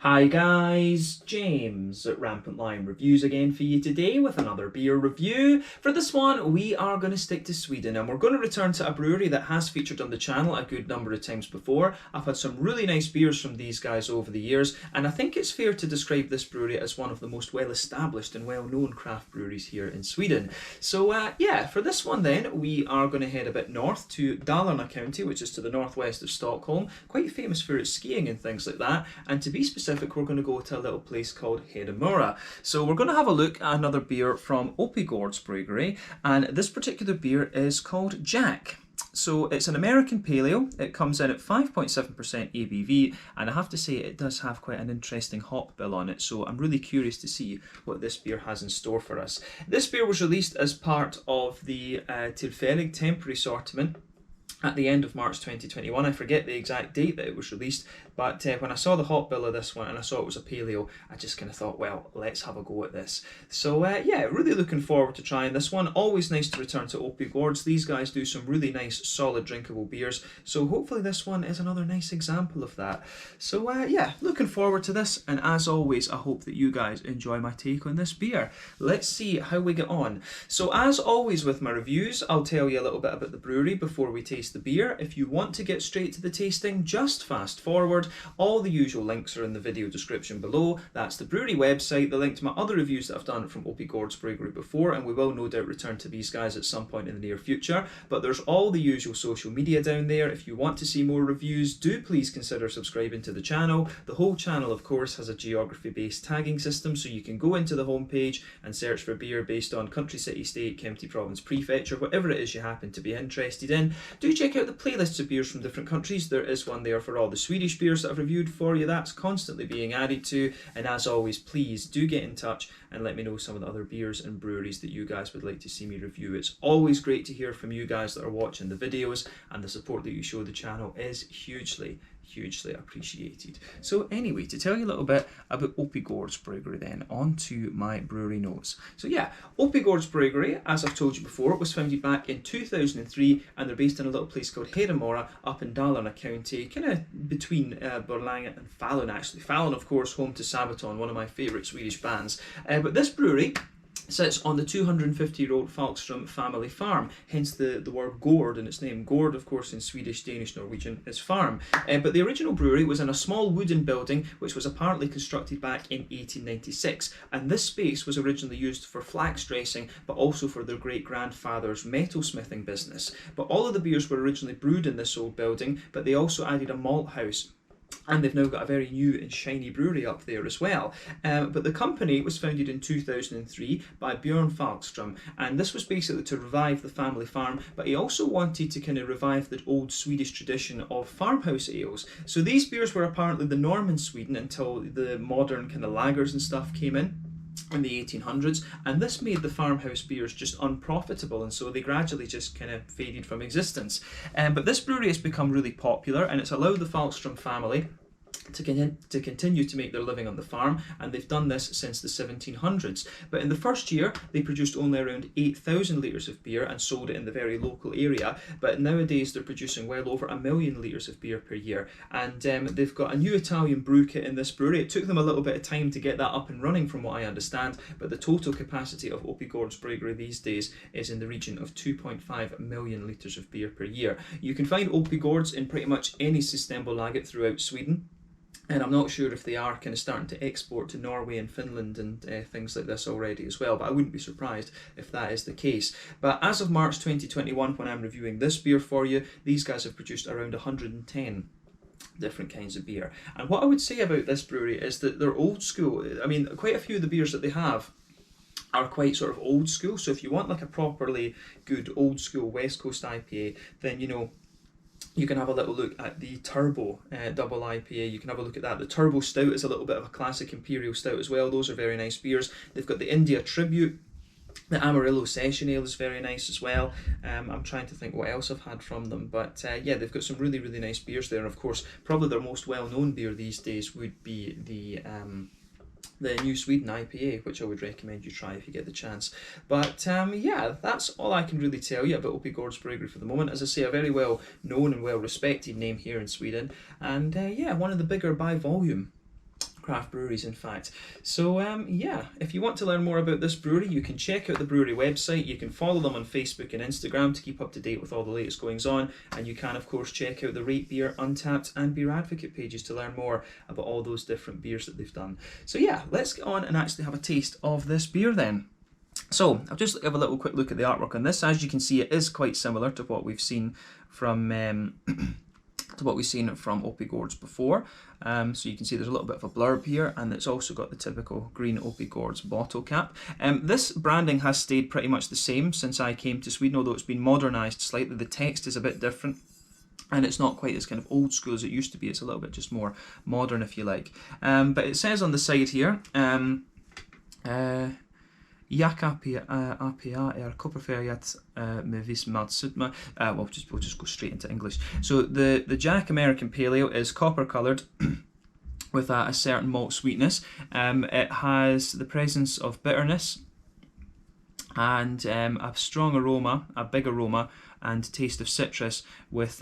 Hi guys, James at RampantLionReviews again for you today with another beer review. For this one, we are going to stick to Sweden and we're going to return to a brewery that has featured on the channel a good number of times before. I've had some really nice beers from these guys over the years, and I think it's fair to describe this brewery as one of the most well-established and well-known craft breweries here in Sweden. So yeah, for this one then, we are going to head a bit north to Dalarna County, which is to the northwest of Stockholm, quite famous for its skiing and things like that, and to be specific, we're going to go to a little place called Hedemora. So we're going to have a look at another beer from Oppigårds Bryggeri, and this particular beer is called Jack. So it's an American pale ale. It comes in at 5.7% ABV, and I have to say it does have quite an interesting hop bill on it, so I'm really curious to see what this beer has in store for us. This beer was released as part of the Tillfällig temporary assortment at the end of March 2021. I forget the exact date that it was released, but when I saw the hop bill of this one and I saw it was a pale ale, I just kind of thought, well, let's have a go at this. So yeah, really looking forward to trying this one. Always nice to return to Oppigårds. These guys do some really nice, solid, drinkable beers, so hopefully this one is another nice example of that. So yeah, looking forward to this, and as always, I hope that you guys enjoy my take on this beer. Let's see how we get on. So as always with my reviews, I'll tell you a little bit about the brewery before we taste the beer. If you want to get straight to the tasting, just fast forward. All the usual links are in the video description below. That's the brewery website, the link to my other reviews that I've done from Oppigårds Bryggeri before, and we will no doubt return to these guys at some point in the near future. But there's all the usual social media down there. If you want to see more reviews, do please consider subscribing to the channel. The whole channel, of course, has a geography-based tagging system, so you can go into the homepage and search for beer based on country, city, state, county, province, prefecture, whatever it is you happen to be interested in. Do check out the playlists of beers from different countries. There is one there for all the Swedish beers that I've reviewed for you. That's constantly being added to, and as always, please do get in touch and let me know some of the other beers and breweries that you guys would like to see me review. It's always great to hear from you guys that are watching the videos, and the support that you show the channel is hugely appreciated. So anyway, to tell you a little bit about Oppigårds Bryggeri then, on to my brewery notes. So yeah, Oppigårds Bryggeri, as I've told you before, was founded back in 2003, and they're based in a little place called Hedemora up in Dalarna County, kind of between Borlänge and Falun actually. Falun, of course, home to Sabaton, one of my favourite Swedish bands. But this brewery sits on the 250-year-old Falkström family farm, hence the word Gård in its name. Gård, of course, in Swedish, Danish, Norwegian is farm. But the original brewery was in a small wooden building which was apparently constructed back in 1896, and this space was originally used for flax dressing, but also for their great-grandfather's metalsmithing business. But all of the beers were originally brewed in this old building, but they also added a malt house, and they've now got a very new and shiny brewery up there as well. But the company was founded in 2003 by Björn Falkström, and this was basically to revive the family farm, but he also wanted to kind of revive the old Swedish tradition of farmhouse ales. So these beers were apparently the norm in Sweden until the modern kind of lagers and stuff came in the 1800s, and this made the farmhouse beers just unprofitable, and so they gradually just kind of faded from existence. But this brewery has become really popular, and it's allowed the Falkström family to continue to make their living on the farm, and they've done this since the 1700s. But in the first year, they produced only around 8,000 litres of beer and sold it in the very local area, but nowadays they're producing well over 1 million litres of beer per year, and they've got a new Italian brew kit in this brewery. It took them a little bit of time to get that up and running from what I understand, but the total capacity of Oppigårds Bryggeri these days is in the region of 2.5 million litres of beer per year. You can find Oppigårds in pretty much any Systembolaget throughout Sweden, and I'm not sure if they are kind of starting to export to Norway and Finland and things like this already as well, but I wouldn't be surprised if that is the case. But as of March 2021, when I'm reviewing this beer for you, these guys have produced around 110 different kinds of beer. And what I would say about this brewery is that they're old school. I mean, quite a few of the beers that they have are quite sort of old school, so if you want like a properly good old school West Coast IPA, then you can have a little look at the Turbo Double IPA. You can have a look at that. The Turbo Stout is a little bit of a classic Imperial Stout as well. Those are very nice beers. They've got the India Tribute. The Amarillo Sessionable is very nice as well. I'm trying to think what else I've had from them, but yeah, they've got some really nice beers there. And of course, probably their most well-known beer these days would be the New Sweden IPA, which I would recommend you try if you get the chance. But yeah, that's all I can really tell you about Oppigårds Bryggeri for the moment. As I say, a very well known and well respected name here in Sweden, and yeah, one of the bigger by volume craft breweries, in fact. So yeah, if you want to learn more about this brewery, you can check out the brewery website. You can follow them on Facebook and Instagram to keep up to date with all the latest goings on, and you can of course check out the Rate Beer, Untappd and Beer Advocate pages to learn more about all those different beers that they've done. So yeah, let's get on and actually have a taste of this beer then. So I'll just have a little quick look at the artwork on this. As you can see, it is quite similar to what we've seen from Oppigårds before. So you can see there's a little bit of a blurb here, and it's also got the typical green Oppigårds bottle cap. This branding has stayed pretty much the same since I came to Sweden, although it's been modernised slightly. The text is a bit different, and it's not quite as kind of old school as it used to be. It's a little bit just more modern, if you like. But it says on the side here, Jak APA kopperfärgat med viss maltsötma. We'll just go straight into English. So the Jack American Pale Ale is copper coloured with a certain malt sweetness. It has the presence of bitterness and a strong aroma, a big aroma, and taste of citrus with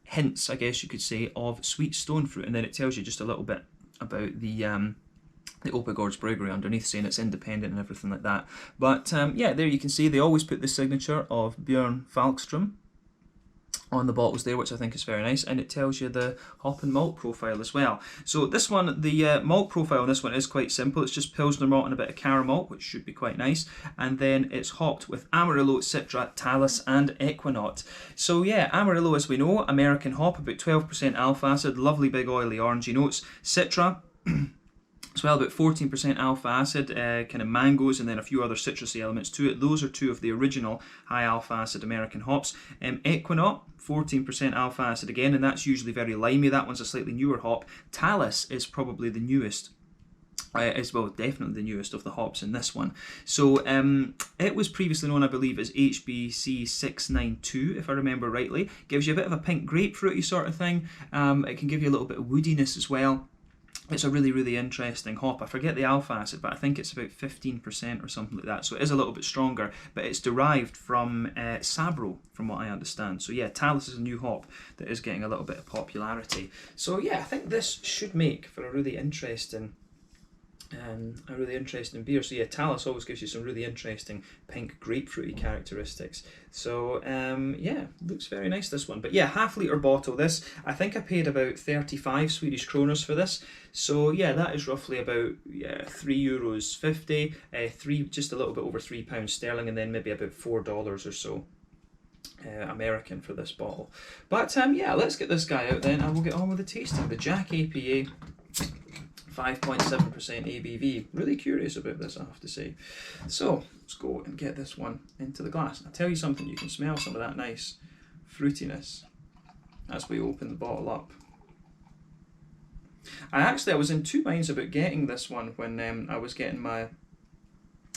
hints, I guess you could say, of sweet stone fruit. And then it tells you just a little bit about the Oppigårds Bryggeri underneath, saying it's independent and everything like that. But yeah, there you can see they always put the signature of Björn Falkström on the bottles there, which I think is very nice, and it tells you the hop and malt profile as well. So this one, the malt profile on this one is quite simple. It's just Pilsner malt and a bit of caramel, which should be quite nice, and then it's hopped with Amarillo, Citra, Talus and Equinaut. So yeah, Amarillo, as we know, American hop, about 12% alpha acid, lovely big oily orangey notes. Citra as well, about 14% alpha acid, kind of mangoes, and then a few other citrusy elements to it. Those are two of the original high alpha acid American hops. Equinaut, 14% alpha acid again, and that's usually very limey. That one's a slightly newer hop. Talus is probably the newest. As well, definitely the newest of the hops in this one. So it was previously known, I believe, as HBC 692, if I remember rightly. Gives you a bit of a pink grapefruity sort of thing. It can give you a little bit of woodiness as well. It's a really, really interesting hop. I forget the alpha acid, but I think it's about 15% or something like that. So it is a little bit stronger, but it's derived from Sabro, from what I understand. So yeah, Talus is a new hop that is getting a little bit of popularity. So yeah, I think this should make for a really interesting beer. So yeah, Talus always gives you some really interesting pink grapefruity characteristics. So yeah, looks very nice, this one. But yeah, half-litre bottle this. I think I paid about 35 Swedish kroners for this. So yeah, that is roughly about €3.50, just a little bit over £3 sterling, and then maybe about $4 or so American for this bottle. But yeah, let's get this guy out then, and we'll get on with the tasting. The Jack APA 5.7% ABV. Really curious about this, I have to say. So let's go and get this one into the glass. I'll tell you something, you can smell some of that nice fruitiness as we open the bottle up. I was in two minds about getting this one when I was getting my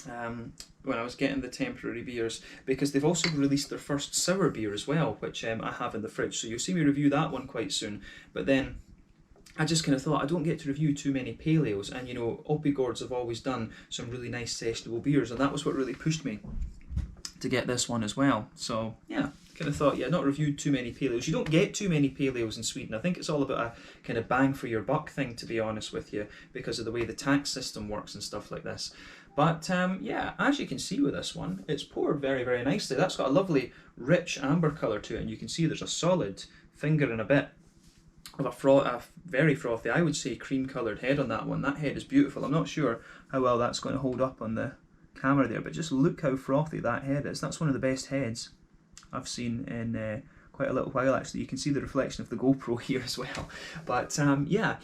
the temporary beers, because they've also released their first sour beer as well, which I have in the fridge. So you'll see me review that one quite soon. But then I just kind of thought I don't get to review too many pale ales, and you know, Oppigårds have always done some really nice sessionable beers, and that was what really pushed me to get this one as well. So yeah, kind of thought, yeah, not reviewed too many pale ales. You don't get too many pale ales in Sweden. I think it's all about a kind of bang for your buck thing, to be honest with you, because of the way the tax system works and stuff like this. But yeah, as you can see with this one, it's poured very, very nicely. That's got a lovely rich amber colour to it, and you can see there's a solid finger and a bit of a very frothy, I would say, cream coloured head on that one. That head is beautiful. I'm not sure how well that's going to hold up on the camera there, but just look how frothy that head is. That's one of the best heads I've seen in quite a little while, actually. You can see the reflection of the GoPro here as well. But yeah,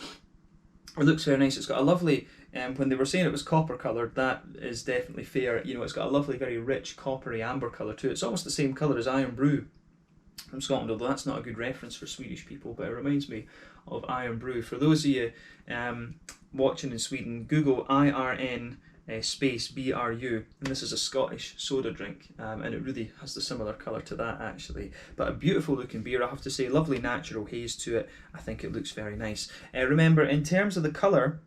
it looks very nice. It's got a lovely, when they were saying it was copper coloured, that is definitely fair. You know, it's got a lovely, very rich coppery amber colour too. It's almost the same colour as Iron Brew from Scotland, although that's not a good reference for Swedish people, but it reminds me of Iron Brew. For those of you watching in Sweden, Google IRN space BRU, and this is a Scottish soda drink, and it really has the similar colour to that actually. But a beautiful looking beer, I have to say. Lovely natural haze to it. I think it looks very nice. Remember, in terms of the colour,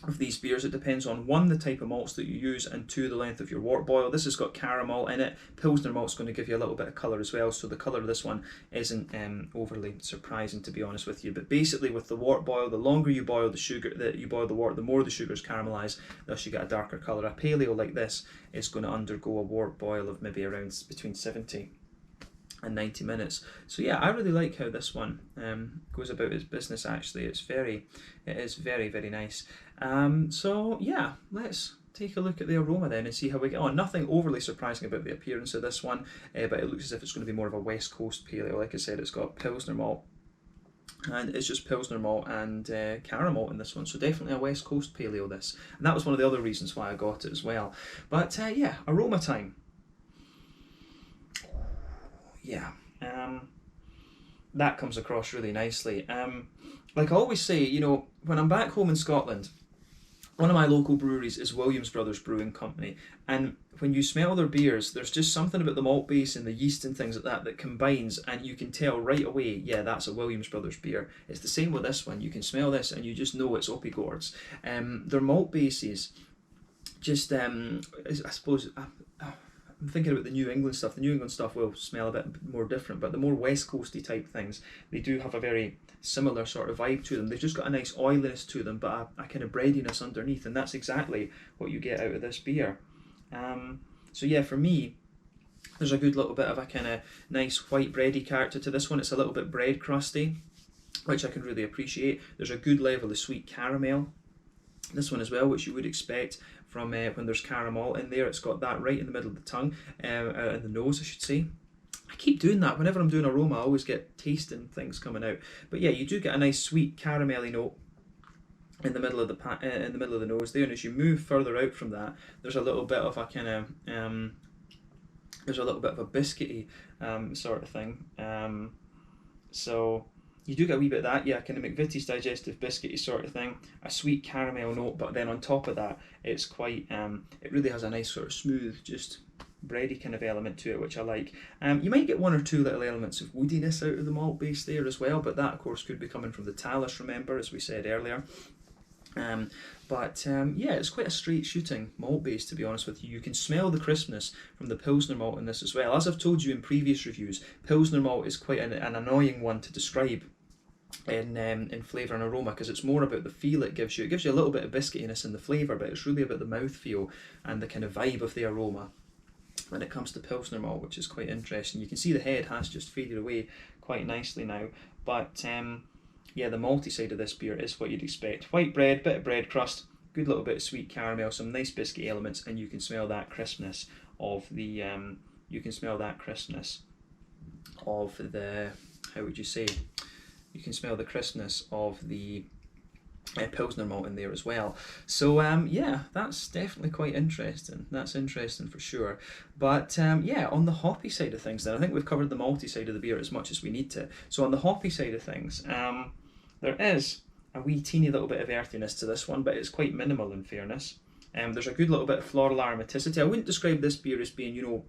of these beers. It depends on one, the type of malts that you use, and two, the length of your wort boil. This has got caramel in it. Pilsner malt's going to give you a little bit of colour as well, so the colour of this one isn't overly surprising, to be honest with you. But basically, with the wort boil, the longer you boil the sugar, that you boil the wort, the more the sugars caramelise, thus you get a darker colour. A paleo like this is going to undergo a wort boil of maybe around between 70 and 90 minutes. So yeah, I really like how this one goes about its business. Actually, it is very, very nice. So yeah, let's take a look at the aroma then and see how we get on. Nothing overly surprising about the appearance of this one, but it looks as if it's going to be more of a West Coast paleo. Like I said, it's got Pilsner malt, and it's just Pilsner malt and caramel in this one, so definitely a West Coast paleo this, and that was one of the other reasons why I got it as well. But yeah, aroma time. Yeah, that comes across really nicely. Like I always say, you know, when I'm back home in Scotland, one of my local breweries is Williams Brothers Brewing Company, and when you smell their beers, there's just something about the malt base and the yeast and things like that that combines, and you can tell right away, yeah, that's a Williams Brothers beer. It's the same with this one. You can smell this and you just know it's Oppigårds. Their malt bases, just I suppose. I'm thinking about the New England stuff. The New England stuff will smell a bit more different, but the more West Coasty type things, they do have a very similar sort of vibe to them. They've just got a nice oiliness to them, but a kind of breadiness underneath, and that's exactly what you get out of this beer. So yeah, for me, there's a good little bit of a kind of nice white bready character to this one. It's a little bit bread crusty, which I can really appreciate. There's a good level of sweet caramel this one as well, which you would expect from when there's caramel in there. It's got that right in the middle of the tongue, in the nose I should say. I keep doing that whenever I'm doing aroma. I always get tasting things coming out, but yeah, you do get a nice sweet caramelly note in the middle of the nose there, and as you move further out from that, there's a little bit of a kind of there's a little bit of a biscuity sort of thing. So you do get a wee bit of that, yeah, kind of McVitie's digestive biscuity sort of thing, a sweet caramel note, but then on top of that, it's quite, it really has a nice sort of smooth, just bready kind of element to it, which I like. You might get one or two little elements of woodiness out of the malt base there as well, but that of course could be coming from the talus, remember, as we said earlier. Yeah, it's quite a straight shooting malt base, to be honest with you. You can smell the crispness from the Pilsner malt in this as well. As I've told you in previous reviews, Pilsner malt is quite an annoying one to describe in flavour and aroma, because it's more about the feel it gives you. It gives you a little bit of biscuitiness in the flavour, but it's really about the mouthfeel and the kind of vibe of the aroma when it comes to Pilsner malt, which is quite interesting. You can see the head has just faded away quite nicely now, but yeah, the malty side of this beer is what you'd expect. White bread, bit of bread crust, good little bit of sweet caramel, some nice biscuit elements, and you can smell that crispness of the how would you say? You can smell the crispness of the Pilsner malt in there as well. So yeah, that's definitely quite interesting. That's interesting for sure. But yeah, on the hoppy side of things then, I think we've covered the malty side of the beer as much as we need to. So on the hoppy side of things, there is a wee teeny little bit of earthiness to this one, but it's quite minimal in fairness. There's a good little bit of floral aromaticity. I wouldn't describe this beer as being, you know,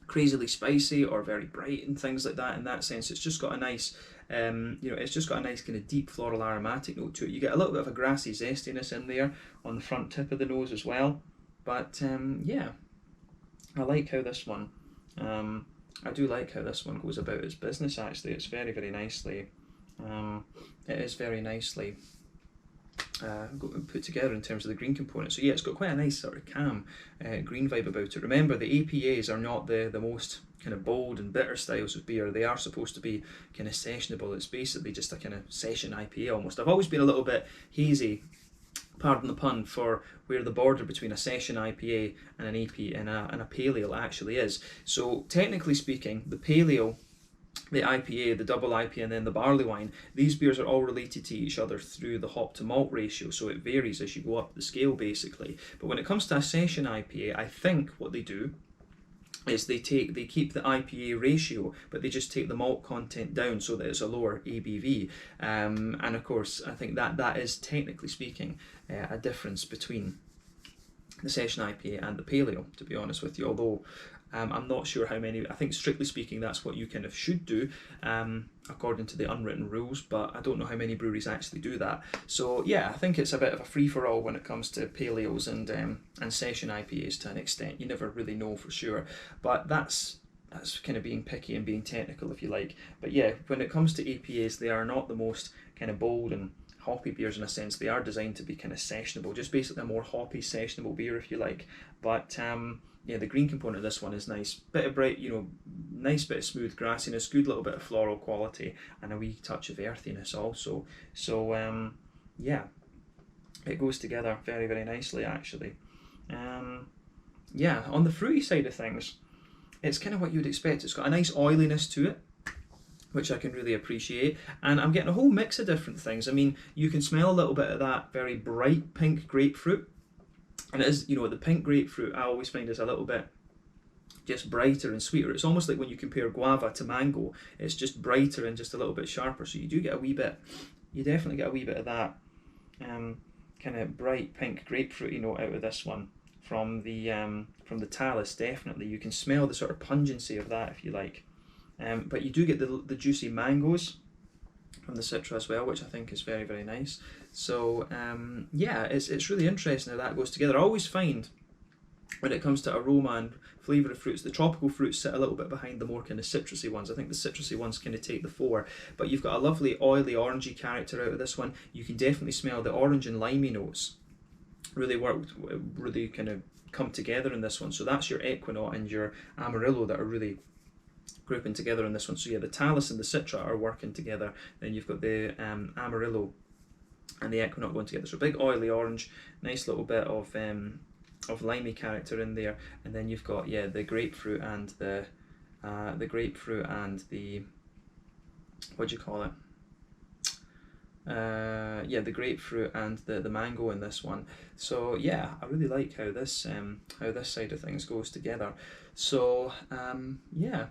crazily spicy or very bright and things like that in that sense. It's just got a nice it's just got a nice kind of deep floral aromatic note to it. You get a little bit of a grassy zestiness in there on the front tip of the nose as well. But yeah, I like how this one, I do like how this one goes about its business actually. It's very, very nicely, it is very nicely put together in terms of the green component. So yeah, it's got quite a nice sort of calm green vibe about it. Remember, the APAs are not the most kind of bold and bitter styles of beer. They are supposed to be kind of sessionable. It's basically just a kind of session IPA almost. I've always been a little bit hazy, pardon the pun, for where the border between a session IPA and an AP and a pale ale actually is. So technically speaking, the pale ale, the IPA, the double IPA, and then the barley wine, these beers are all related to each other through the hop to malt ratio, so it varies as you go up the scale basically. But when it comes to a session IPA, I think what they do is they keep the IPA ratio, but they just take the malt content down so that it's a lower ABV. And of course, I think that is technically speaking a difference between the session IPA and the pale ale, to be honest with you. Although I'm not sure how many. I think strictly speaking, that's what you kind of should do, according to the unwritten rules. But I don't know how many breweries actually do that. So yeah, I think it's a bit of a free for all when it comes to pale ales and session IPAs to an extent. You never really know for sure, but that's kind of being picky and being technical, if you like. But yeah, when it comes to APAs, they are not the most kind of bold and hoppy beers in a sense. They are designed to be kind of sessionable, just basically a more hoppy sessionable beer, if you like. But yeah, the green component of this one is nice. Bit of bright, nice bit of smooth grassiness, good little bit of floral quality, and a wee touch of earthiness also. So yeah, it goes together very, very nicely actually. Yeah, on the fruity side of things, it's kind of what you'd expect. It's got a nice oiliness to it, which I can really appreciate, and I'm getting a whole mix of different things. I mean, you can smell a little bit of that very bright pink grapefruit, and it is, the pink grapefruit I always find is a little bit just brighter and sweeter. It's almost like when you compare guava to mango, it's just brighter and just a little bit sharper, so you do get a wee bit, you definitely get a wee bit of that kind of bright pink grapefruity note out of this one. From the talus, definitely. You can smell the sort of pungency of that, if you like. But you do get the juicy mangoes from the citra as well, which I think is very, very nice. So yeah, it's really interesting how that goes together. I always find when it comes to aroma and flavour of fruits, the tropical fruits sit a little bit behind the more kind of citrusy ones. I think the citrusy ones kind of take the fore, but you've got a lovely oily orangey character out of this one. You can definitely smell the orange and limey notes really kind of come together in this one. So that's your Equinaut and your Amarillo that are really grouping together in this one. So yeah, the talus and the citra are working together. Then you've got the Amarillo and the Equinaut going together. So big oily orange, nice little bit of limey character in there, and then you've got the grapefruit and the what do you call it? The grapefruit and the mango in this one. So yeah, I really like how this side of things goes together. So yeah,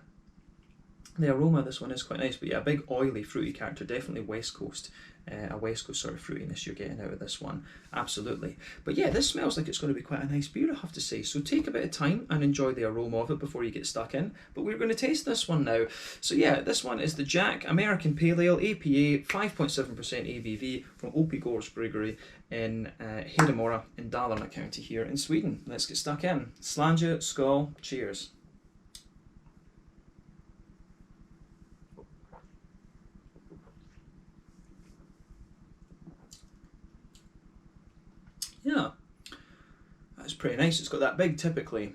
the aroma of this one is quite nice, but yeah, a big oily fruity character, definitely West Coast, a West Coast sort of fruitiness you're getting out of this one, absolutely. But yeah, this smells like it's going to be quite a nice beer, I have to say, so take a bit of time and enjoy the aroma of it before you get stuck in. But we're going to taste this one now. So yeah, this one is the Jack American Pale Ale APA, 5.7% ABV from Oppigårds Bryggeri in Hedemora in Dalarna County here in Sweden. Let's get stuck in. Slange, skål, cheers. Yeah, that's pretty nice. It's got that big, typically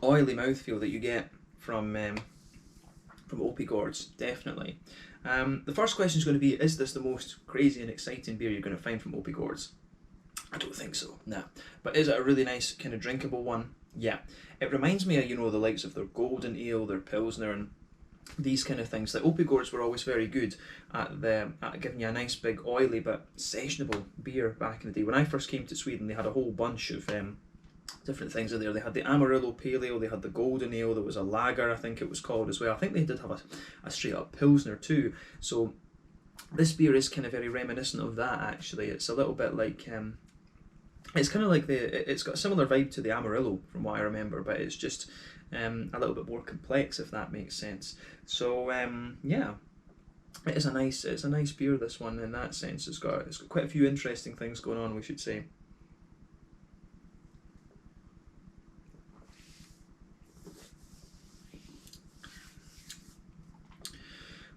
oily mouthfeel that you get from Oppigårds, definitely. The first question is going to be, is this the most crazy and exciting beer you're going to find from Oppigårds? I don't think so, no. But is it a really nice kind of drinkable one? Yeah. It reminds me of, the likes of their Golden Ale, their Pilsner, and these kind of things. The Oppigårds were always very good at giving you a nice big oily but sessionable beer back in the day. When I first came to Sweden, they had a whole bunch of different things in there. They had the Amarillo Pale Ale, they had the Golden Ale, there was a lager, I think it was called as well. I think they did have a straight up Pilsner too. So this beer is kind of very reminiscent of that actually. It's a little bit like it's kind of like it's got a similar vibe to the Amarillo from what I remember, but it's just a little bit more complex, if that makes sense. So yeah, it's a nice beer, this one, in that sense. It's got quite a few interesting things going on, we should say.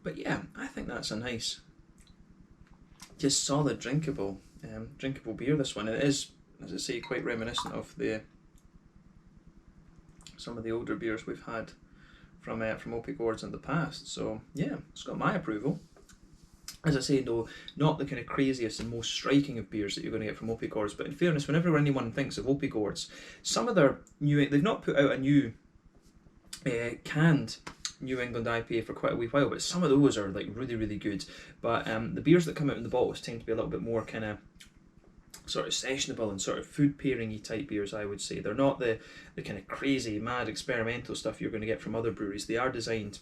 But yeah, I think that's a nice, just solid drinkable beer, this one. It is, as I say, quite reminiscent of some of the older beers we've had from Oppigårds in the past. So yeah, it's got my approval. As I say though, not the kind of craziest and most striking of beers that you're going to get from Oppigårds, but in fairness, whenever anyone thinks of Oppigårds, some of their they've not put out a new canned New England IPA for quite a wee while, but some of those are like really, really good. But the beers that come out in the bottles tend to be a little bit more kind of sort of sessionable and sort of food pairing-y type beers, I would say. They're not the kind of crazy, mad, experimental stuff you're going to get from other breweries. They are designed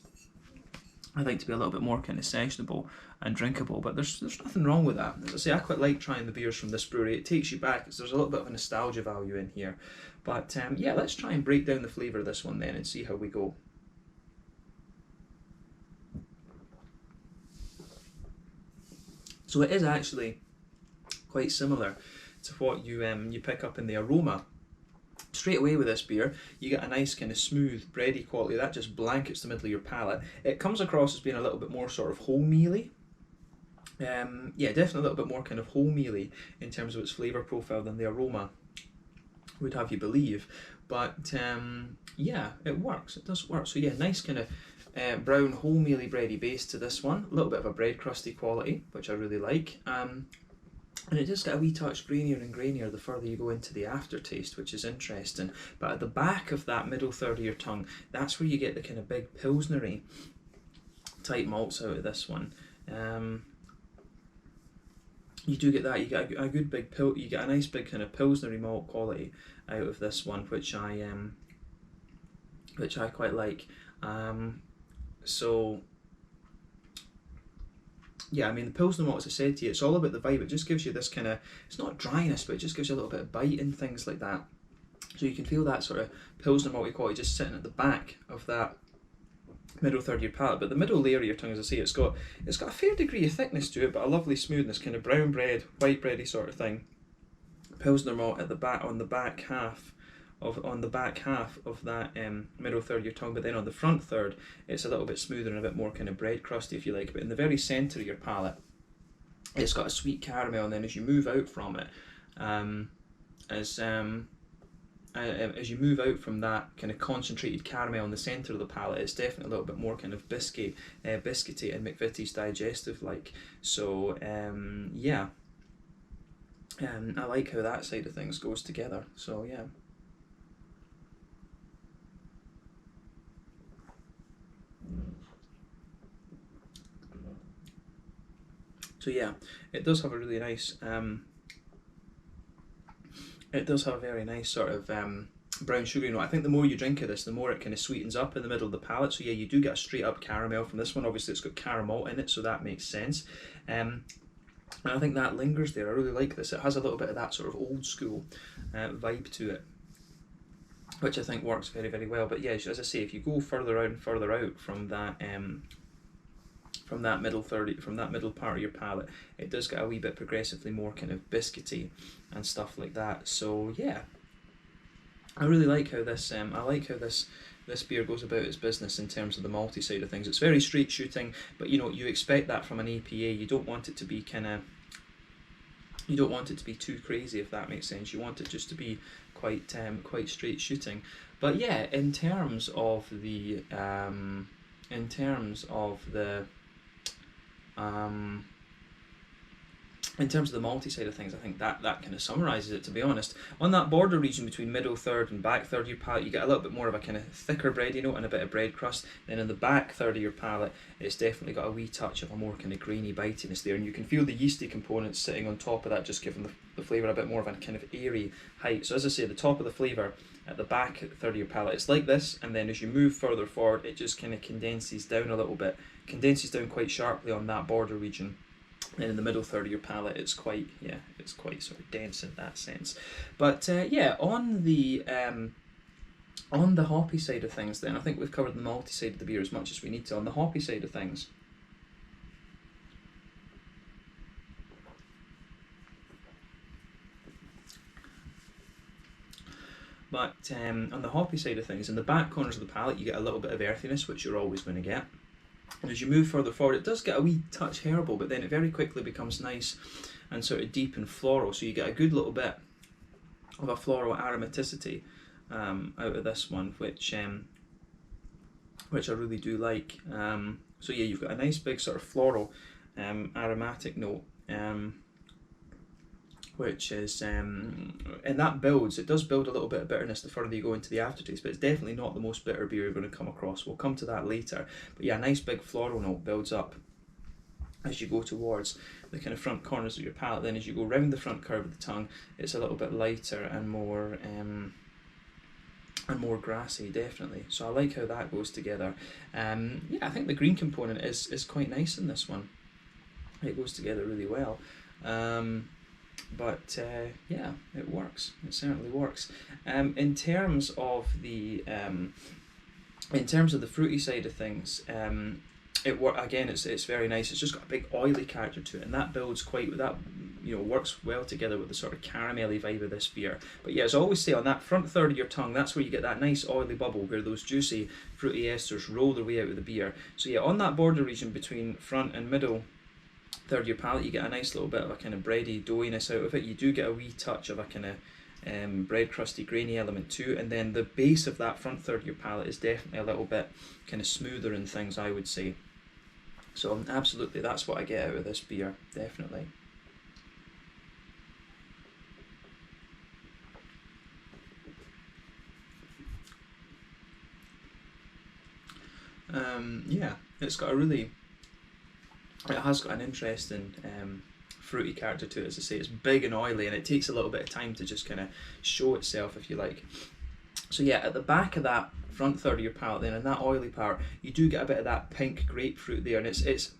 I think to be a little bit more kind of sessionable and drinkable, but there's nothing wrong with that. As I say, I quite like trying the beers from this brewery. It takes you back, there's a little bit of a nostalgia value in here. But yeah, let's try and break down the flavour of this one then and see how we go. So it is actually quite similar to what you pick up in the aroma. Straight away with this beer, you get a nice kind of smooth bready quality that just blankets the middle of your palate. It comes across as being a little bit more sort of wholemealy. Yeah, definitely a little bit more kind of wholemealy in terms of its flavour profile than the aroma would have you believe. But yeah, it works. It does work. So yeah, nice kind of brown wholemealy bready base to this one. A little bit of a bread crusty quality, which I really like. And it does get a wee touch grainier and grainier the further you go into the aftertaste, which is interesting. But at the back of that middle third of your tongue, that's where you get the kind of big pilsnery type malts out of this one. You do get that. You get a good big you get a nice big kind of pilsnery malt quality out of this one, which I quite like. So yeah, I mean the Pilsner malt, as I said to you, it's all about the vibe. It just gives you this kind of, it's not dryness, but it just gives you a little bit of bite and things like that. So you can feel that sort of Pilsner malty quality just sitting at the back of that middle third of your palate. But the middle layer of your tongue, as I say, it's got a fair degree of thickness to it, but a lovely smoothness, kind of brown bread, white bready sort of thing. Pilsner malt at the back, on the back half of that middle third of your tongue, but then on the front third it's a little bit smoother and a bit more kind of bread crusty, if you like. But in the very centre of your palate, it's got a sweet caramel, and then as you move out from it, as you move out from that kind of concentrated caramel in the centre of the palate, it's definitely a little bit more kind of biscuity and McVitie's digestive like. So yeah, I like how that side of things goes together. So yeah. So yeah, it does have a really nice, it does have a very nice sort of brown sugary note. I think the more you drink of this, the more it kind of sweetens up in the middle of the palate. So yeah, you do get a straight up caramel from this one. Obviously it's got caramel in it, so that makes sense. And I think that lingers there. I really like this. It has a little bit of that sort of old school vibe to it, which I think works very, very well. But yeah, as I say, if you go further out and further out from that middle part of your palate, it does get a wee bit progressively more kind of biscuity and stuff like that. So yeah, I really like how this this beer goes about its business in terms of the malty side of things. It's very straight shooting, but you know, you expect that from an APA. You don't want it to be too crazy, if that makes sense. You want it just to be quite straight shooting. But yeah, in terms of the malty side of things, I think that kind of summarises it, to be honest. On that border region between middle third and back third of your palate, you get a little bit more of a kind of thicker bready note and a bit of bread crust. Then in the back third of your palate, it's definitely got a wee touch of a more kind of grainy bitiness there, and you can feel the yeasty components sitting on top of that, just giving the flavour a bit more of a kind of airy height. So as I say, the top of the flavour at the back third of your palate, it's like this, and then as you move further forward, it just kind of condenses down a little bit, condenses down quite sharply on that border region. Then in the middle third of your palate, it's quite sort of dense in that sense. But yeah, on the hoppy side of things, then I think we've covered the malty side of the beer as much as we need to. On the hoppy side of things, in the back corners of the palate, you get a little bit of earthiness, which you're always going to get. And as you move further forward, it does get a wee touch herbal, but then it very quickly becomes nice and sort of deep and floral. So you get a good little bit of a floral aromaticity out of this one, which I really do like. So yeah, you've got a nice big sort of floral aromatic note, which is, and that builds, it does build a little bit of bitterness the further you go into the aftertaste, but it's definitely not the most bitter beer you're going to come across. We'll come to that later. But yeah, a nice big floral note builds up as you go towards the kind of front corners of your palate. Then as you go round the front curve of the tongue, it's a little bit lighter and more and more grassy, definitely. So I like how that goes together. Yeah, I think the green component is quite nice in this one. It goes together really well. Yeah, it works. It certainly works. In terms of the fruity side of things, it's very nice. It's just got a big oily character to it, and that builds works well together with the sort of caramelly vibe of this beer. But yeah, as I always say, on that front third of your tongue, that's where you get that nice oily bubble where those juicy fruity esters roll their way out of the beer. So yeah, on that border region between front and middle third of your palate, you get a nice little bit of a kind of bready doughiness out of it. You do get a wee touch of a kind of bread crusty grainy element too, and then the base of that front third of your palate is definitely a little bit kind of smoother in things, I would say. So absolutely, that's what I get out of this beer, definitely. Yeah, it has got an interesting fruity character to it. As I say, it's big and oily, and it takes a little bit of time to just kind of show itself, if you like. So yeah, at the back of that front third of your palate then, and that oily part, you do get a bit of that pink grapefruit there, and it's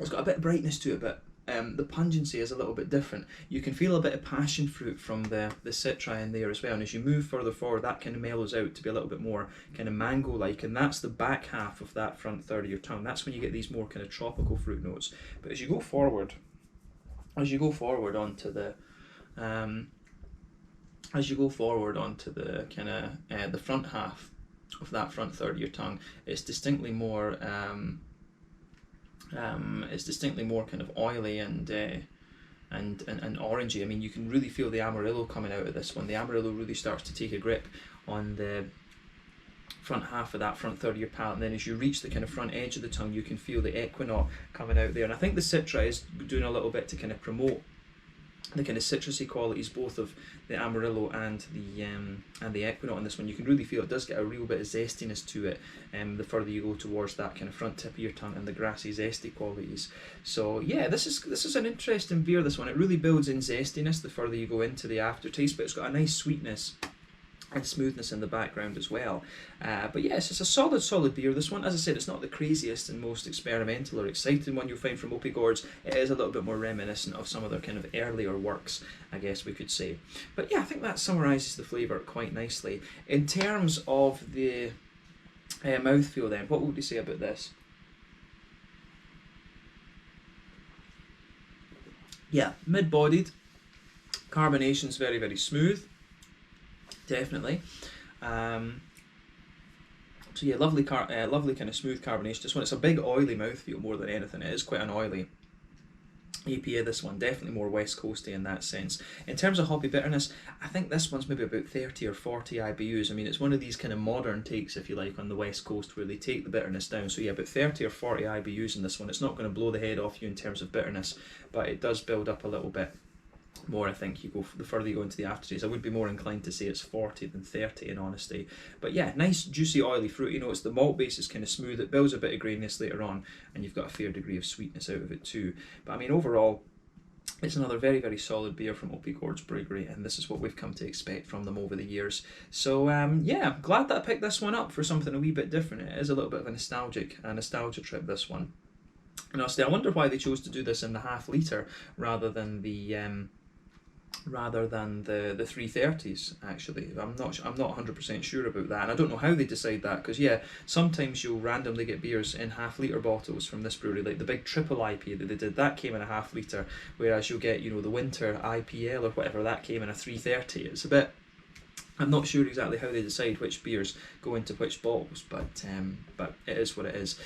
got a bit of brightness to it, but the pungency is a little bit different. You can feel a bit of passion fruit from the citri in there as well, and as you move further forward, that kind of mellows out to be a little bit more kind of mango-like, and that's the back half of that front third of your tongue. That's when you get these more kind of tropical fruit notes. But as you go forward onto the kind of the front half of that front third of your tongue, it's distinctly more kind of oily and orangey. I mean, you can really feel the Amarillo coming out of this one. The Amarillo really starts to take a grip on the front half of that front third of your palate, and then as you reach the kind of front edge of the tongue, you can feel the equinot coming out there. And I think the citra is doing a little bit to kind of promote the kind of citrusy qualities both of the Amarillo and the equinot in this one. You can really feel it does get a real bit of zestiness to it the further you go towards that kind of front tip of your tongue and the grassy zesty qualities. So yeah, this is an interesting beer, this one. It really builds in zestiness the further you go into the aftertaste, but it's got a nice sweetness and smoothness in the background as well. But yes, it's a solid beer, this one. As I said, it's not the craziest and most experimental or exciting one you'll find from Oppigårds. It is a little bit more reminiscent of some of their kind of earlier works, I guess we could say. But yeah, I think that summarises the flavour quite nicely. In terms of the mouthfeel then, what would you say about this? Yeah, mid-bodied. Carbonation's very, very smooth. Definitely. So yeah, lovely kind of smooth carbonation. This one, it's a big oily mouthfeel more than anything. It is quite an oily APA, this one. Definitely more West Coasty in that sense. In terms of hoppy bitterness, I think this one's maybe about 30 or 40 IBUs. I mean, it's one of these kind of modern takes, if you like, on the West Coast where they take the bitterness down. So yeah, about 30 or 40 IBUs in this one. It's not going to blow the head off you in terms of bitterness, but it does build up a little bit more. I think the further you go into the aftertaste, I would be more inclined to say it's 40 than 30 in honesty. But yeah, nice juicy oily fruit. You know, it's the malt base is kind of smooth, it builds a bit of graininess later on, and you've got a fair degree of sweetness out of it too. But I mean, overall, it's another very, very solid beer from Oppigårds Bryggeri, and this is what we've come to expect from them over the years. So yeah, glad that I picked this one up for something a wee bit different. It is a little bit of a nostalgia trip, this one. And honestly, I wonder why they chose to do this in the half litre rather than the 330s. Actually, I'm not 100% sure about that, and I don't know how they decide that, because yeah, sometimes you'll randomly get beers in half litre bottles from this brewery, like the big triple IPA that they did, that came in a half litre, whereas you'll get, you know, the winter IPL or whatever, that came in a 330. It's a bit, I'm not sure exactly how they decide which beers go into which bottles, but it is what it is.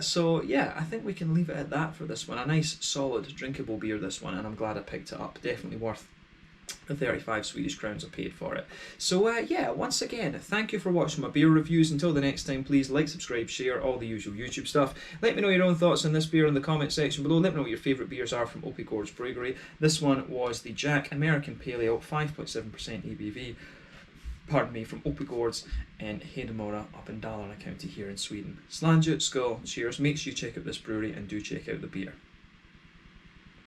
So yeah, I think we can leave it at that for this one. A nice, solid, drinkable beer, this one, and I'm glad I picked it up. Definitely worth the 35 Swedish crowns I paid for it. So yeah, once again, thank you for watching my beer reviews. Until the next time, please like, subscribe, share, all the usual YouTube stuff. Let me know your own thoughts on this beer in the comment section below. Let me know what your favourite beers are from Oppigårds Bryggeri. This one was the Jack American Pale Ale, 5.7% ABV. Pardon me, from Oppigårds in Hedemora up in Dalarna county here in Sweden. Slange, skål, cheers. Make sure you check out this brewery and do check out the beer.